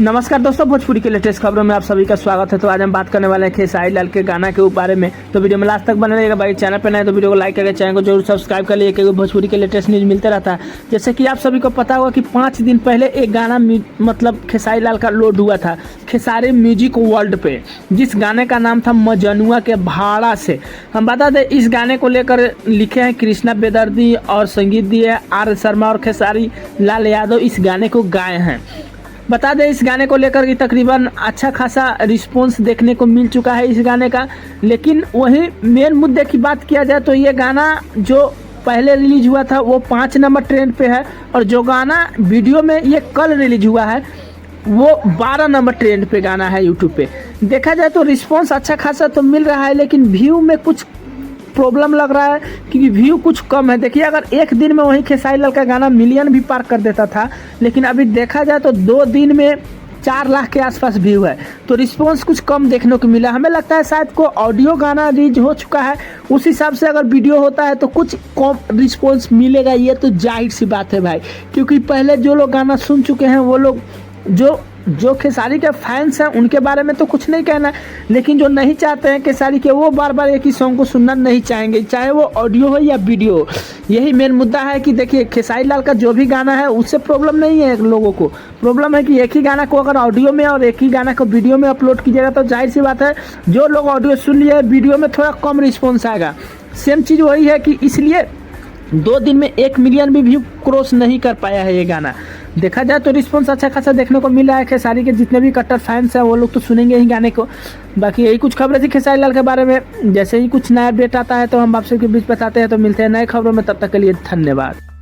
नमस्कार दोस्तों, भोजपुरी के लेटेस्ट खबरों में आप सभी का स्वागत है। तो आज हम बात करने वाले हैं खेसारी लाल के गाना के बारे में। तो वीडियो में लास्ट तक बने रहिएगा। भाई चैनल पर नए तो वीडियो को लाइक करके चैनल को जरूर सब्सक्राइब कर लीजिए, क्योंकि भोजपुरी के लेटेस्ट न्यूज़ मिलते रहता है। जैसे कि आप सभी को पता होगा कि 5 दिन पहले एक गाना मतलब खेसारी लाल का लोड हुआ था खेसारी म्यूजिक वर्ल्ड पे, जिस गाने का नाम था मजनुआ के भाड़ा से। हम बता दें, इस गाने को लेकर लिखे हैं कृष्णा बेदर्दी और संगीत दिए आर शर्मा और खेसारी लाल यादव इस गाने को गाए हैं। बता दें, इस गाने को लेकर कि तकरीबन अच्छा खासा रिस्पांस देखने को मिल चुका है इस गाने का। लेकिन वही मेन मुद्दे की बात किया जाए तो ये गाना जो पहले रिलीज हुआ था वो 5 नंबर ट्रेंड पे है, और जो गाना वीडियो में ये कल रिलीज हुआ है वो 12 नंबर ट्रेंड पे गाना है यूट्यूब पे। देखा जाए तो रिस्पांस अच्छा खासा तो मिल रहा है, लेकिन व्यू में कुछ प्रॉब्लम लग रहा है क्योंकि व्यू कुछ कम है। देखिए, अगर एक दिन में वही खेसारी लाल का गाना मिलियन भी पार कर देता था, लेकिन अभी देखा जाए तो 2 दिन में 4 लाख के आसपास व्यू है, तो रिस्पांस कुछ कम देखने को मिला। हमें लगता है शायद को ऑडियो गाना रिलीज हो चुका है, उस हिसाब से अगर वीडियो होता है तो कुछ कम रिस्पांस मिलेगा। ये तो जाहिर सी बात है भाई, क्योंकि पहले जो लोग गाना सुन चुके हैं वो लोग जो खेसारी के फैंस हैं उनके बारे में तो कुछ नहीं कहना, लेकिन जो नहीं चाहते हैं खेसारी के वो बार बार एक ही सॉन्ग को सुनना नहीं चाहेंगे, चाहे वो ऑडियो हो या वीडियो हो। यही मेन मुद्दा है कि देखिए, खेसारी लाल का जो भी गाना है उससे प्रॉब्लम नहीं है। लोगों को प्रॉब्लम है कि एक ही गाना को अगर ऑडियो में और एक ही गाना को वीडियो में अपलोड कीजिएगा तो जाहिर सी बात है जो लोग ऑडियो सुन लिए वीडियो में थोड़ा कम रिस्पॉन्स आएगा। सेम चीज़ वही है कि इसलिए 2 दिन में 1 मिलियन भी व्यू क्रॉस नहीं कर पाया है ये गाना। देखा जाए तो रिस्पांस अच्छा खासा देखने को मिला है। खेसारी के जितने भी कट्टर फैंस हैं वो लोग तो सुनेंगे ही गाने को। बाकी यही कुछ खबरें थी खेसारी लाल के बारे में। जैसे ही कुछ नया अपडेट आता है तो हम आप सबके बीच बताते हैं। तो मिलते हैं नए खबरों में, तब तक के लिए धन्यवाद।